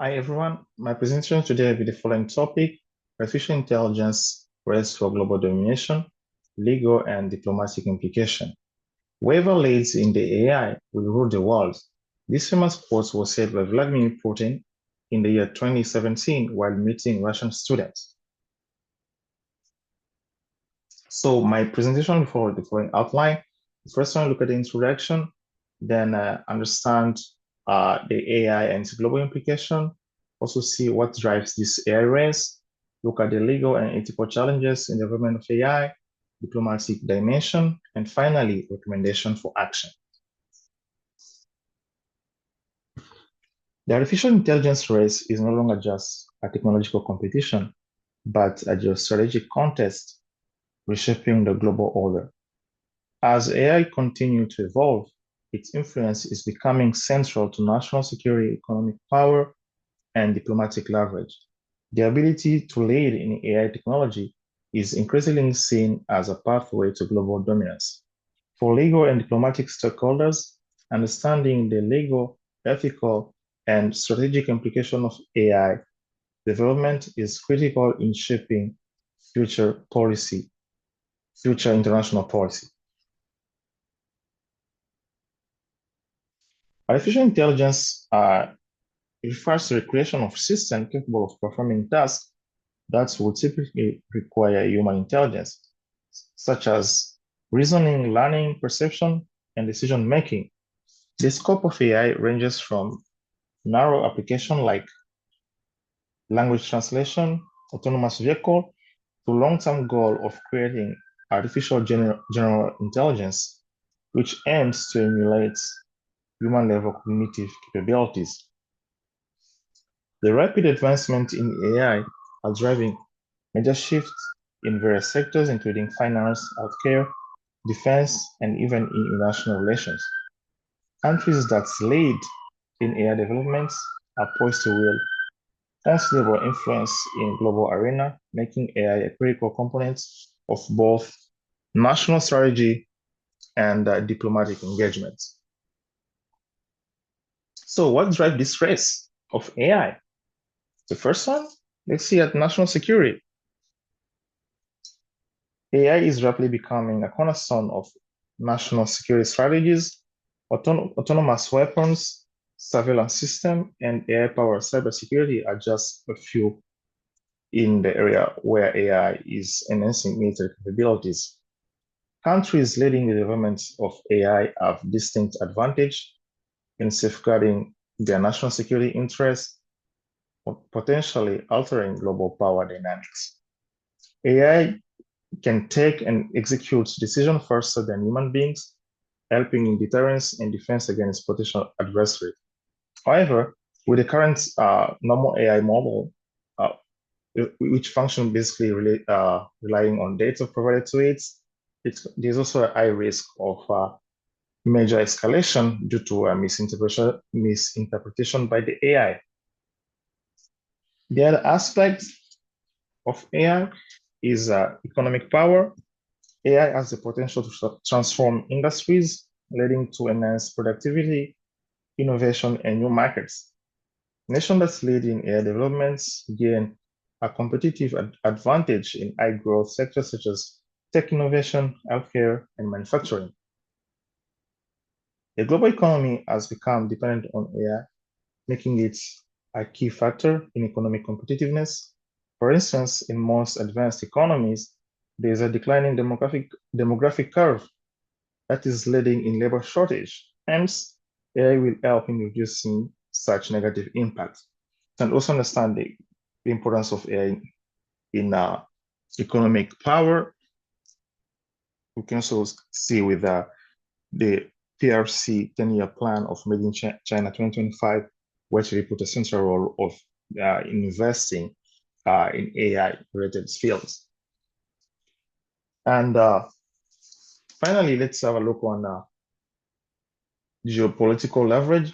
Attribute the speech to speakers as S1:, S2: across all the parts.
S1: Hi everyone, my presentation today will be the following topic: artificial intelligence, race for global domination, legal and diplomatic implication. Whoever leads in the AI will rule the world. This famous quote was said by Vladimir Putin in the year 2017 while meeting Russian students. So my presentation will follow the following outline. First one, look at the introduction, then understand the AI and its global implication, also see what drives this AI race, look at the legal and ethical challenges in the development of AI, diplomatic dimension, and finally, recommendation for action. The artificial intelligence race is no longer just a technological competition, but a geostrategic contest reshaping the global order. As AI continues to evolve, its influence is becoming central to national security, economic power, and diplomatic leverage. The ability to lead in AI technology is increasingly seen as a pathway to global dominance. For legal and diplomatic stakeholders, understanding the legal, ethical, and strategic implication of AI development is critical in shaping future international policy. Artificial intelligence refers to the creation of systems capable of performing tasks that would typically require human intelligence, such as reasoning, learning, perception, and decision making. The scope of AI ranges from narrow application like language translation, autonomous vehicle, to long-term goal of creating artificial general intelligence, which aims to emulate human-level cognitive capabilities. The rapid advancement in AI are driving major shifts in various sectors, including finance, healthcare, defense, and even in international relations. Countries that lead in AI developments are poised to wield considerable influence in global arena, making AI a critical component of both national strategy and diplomatic engagement. So what drives this race of AI? The first one, let's see at national security. AI is rapidly becoming a cornerstone of national security strategies. Autonomous weapons, surveillance system, and AI-powered cybersecurity are just a few in the area where AI is enhancing military capabilities. Countries leading the development of AI have distinct advantage in safeguarding their national security interests, potentially altering global power dynamics. AI can take and execute decisions faster than human beings, helping in deterrence and defense against potential adversaries. However, with the current normal AI model, which function basically relying on data provided to it, there's also a high risk of major escalation due to a misinterpretation by the AI. The other aspect of AI is economic power. AI has the potential to transform industries, leading to enhanced productivity, innovation, and new markets. Nations that lead in AI developments gain a competitive advantage in high growth sectors such as tech innovation, healthcare, and manufacturing. The global economy has become dependent on AI, making it a key factor in economic competitiveness. For instance, in most advanced economies, there is a declining demographic curve that is leading in labor shortage. Hence, AI will help in reducing such negative impacts. And also understand the importance of AI in economic power. We can also see with the PRC 10-year plan of Made in China 2025, which we put a central role of investing in AI-related fields. And finally, let's have a look on geopolitical leverage.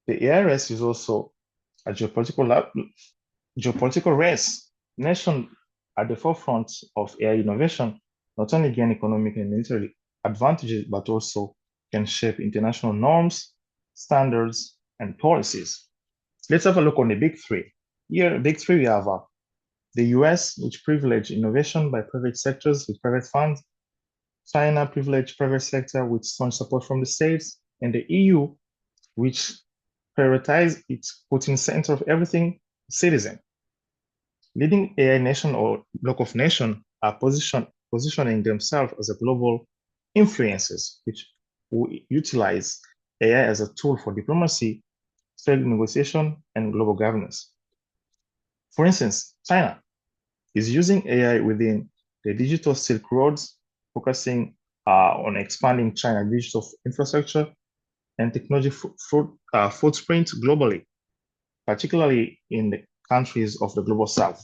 S1: The AI race is also a geopolitical race. Nations at the forefront of AI innovation not only gain economic and military advantages, but also can shape international norms, standards, and policies. Let's have a look on the big three. Here, big three, we have the US, which privilege innovation by private sectors with private funds. China privilege private sector with strong support from the states. And the EU, which prioritize its putting center of everything citizen. Leading AI nation or bloc of nation are positioning themselves as a global influencers, which will utilize AI as a tool for diplomacy, trade negotiation, and global governance. For instance, China is using AI within the digital Silk Roads, focusing on expanding China digital infrastructure and technology footprint globally, particularly in the countries of the global south.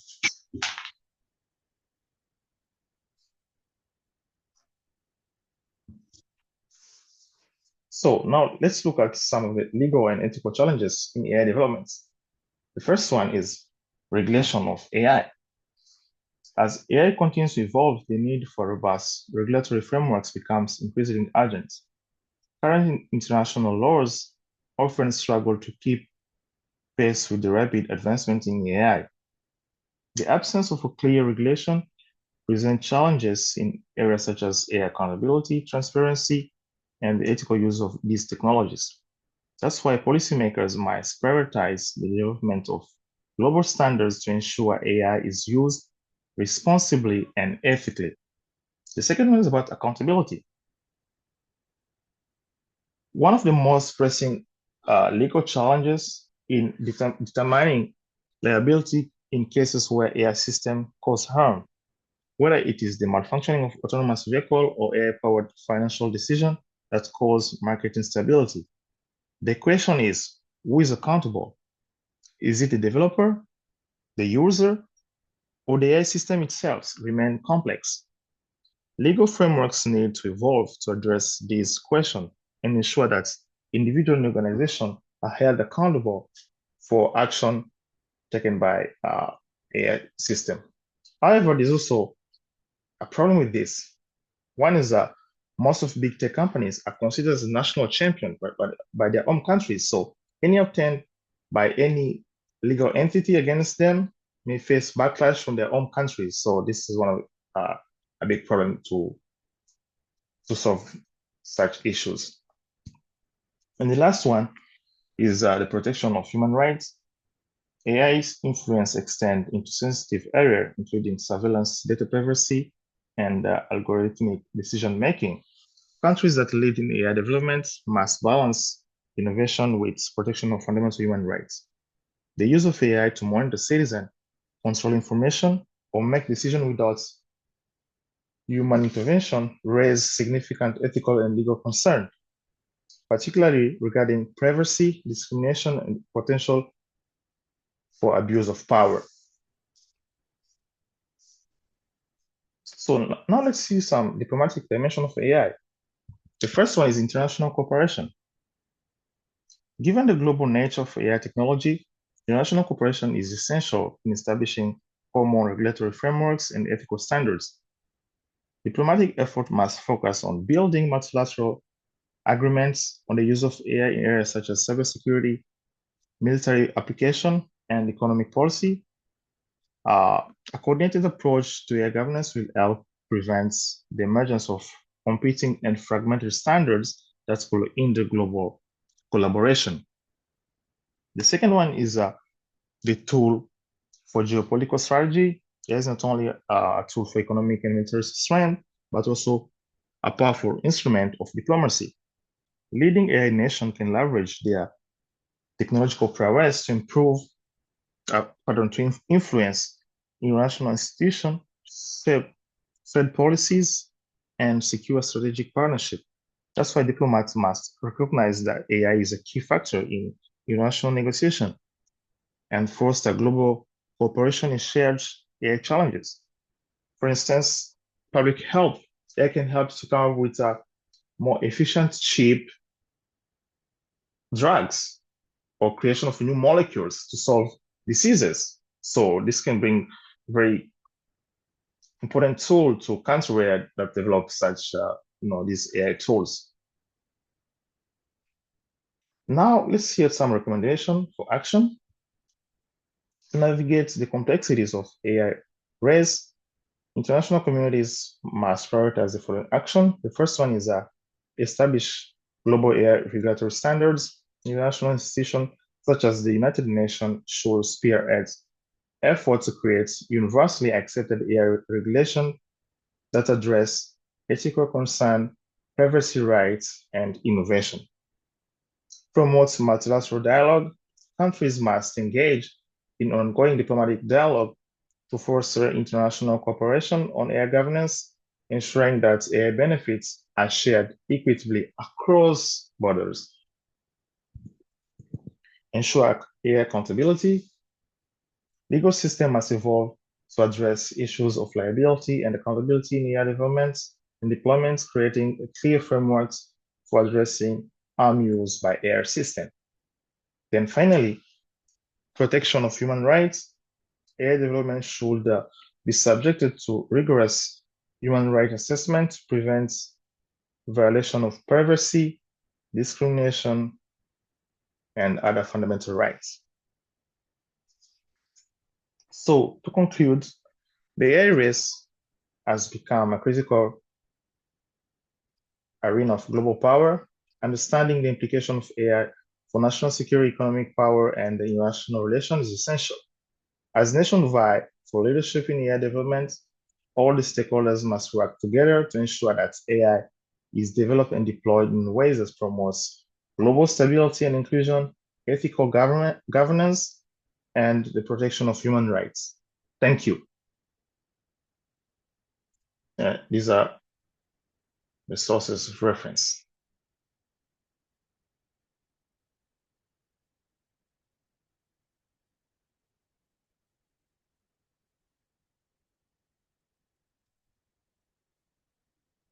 S1: So now let's look at some of the legal and ethical challenges in AI developments. The first one is regulation of AI. As AI continues to evolve, the need for robust regulatory frameworks becomes increasingly urgent. Current international laws often struggle to keep pace with the rapid advancement in AI. The absence of a clear regulation presents challenges in areas such as AI accountability, transparency, and the ethical use of these technologies. That's why policymakers must prioritize the development of global standards to ensure AI is used responsibly and ethically. The second one is about accountability. One of the most pressing legal challenges in determining liability in cases where AI system cause harm, whether it is the malfunctioning of autonomous vehicle or AI-powered financial decision that cause market instability. The question is, who is accountable? Is it the developer, the user, or the AI system itself remain complex? Legal frameworks need to evolve to address these questions and ensure that individual and organizations are held accountable for action taken by AI system. However, there's also a problem with this. One is that most of big tech companies are considered as national champion by their own countries. So any attempt by any legal entity against them may face backlash from their own countries. So this is one of a big problem to solve such issues. And the last one is the protection of human rights. AI's influence extends into sensitive areas, including surveillance, data privacy, and algorithmic decision making. Countries that lead in AI development must balance innovation with protection of fundamental human rights. The use of AI to monitor citizens, control information, or make decisions without human intervention raise significant ethical and legal concerns, particularly regarding privacy, discrimination, and potential for abuse of power. So now let's see some diplomatic dimension of AI. The first one is international cooperation. Given the global nature of AI technology, international cooperation is essential in establishing common regulatory frameworks and ethical standards. Diplomatic effort must focus on building multilateral agreements on the use of AI in areas such as cybersecurity, military application, and economic policy. A coordinated approach to AI governance will help prevent the emergence of competing and fragmented standards that will hinder global collaboration. The second one is the tool for geopolitical strategy. It is not only a tool for economic and military strength, but also a powerful instrument of diplomacy. Leading AI nations can leverage their technological prowess to influence international institutions, set policies, and secure strategic partnership. That's why diplomats must recognize that AI is a key factor in international negotiation and foster global cooperation in shared AI challenges. For instance, public health, AI can help to come up with more efficient, cheap drugs or creation of new molecules to solve diseases. So this can bring very important tool to countries that develop such these AI tools. Now, let's hear some recommendation for action to navigate the complexities of AI race. International communities must prioritize the following action. The first one is establish global AI regulatory standards. International institutions such as the United Nations should spearhead efforts to create universally accepted AI regulation that address ethical concern, privacy rights, and innovation. Promote multilateral dialogue. Countries must engage in ongoing diplomatic dialogue to foster international cooperation on AI governance, ensuring that AI benefits are shared equitably across borders. Ensure AI accountability. Legal system must evolve to address issues of liability and accountability in AI development and deployment, creating a clear framework for addressing harm used by AI systems. Then finally, protection of human rights. AI development should be subjected to rigorous human rights assessment to prevent violation of privacy, discrimination, and other fundamental rights. So to conclude, the AI race has become a critical arena of global power. Understanding the implication of AI for national security, economic power, and international relations is essential. As nations vie for leadership in AI development, all the stakeholders must work together to ensure that AI is developed and deployed in ways that promotes global stability and inclusion, ethical governance, and the protection of human rights. Thank you. These are the sources of reference.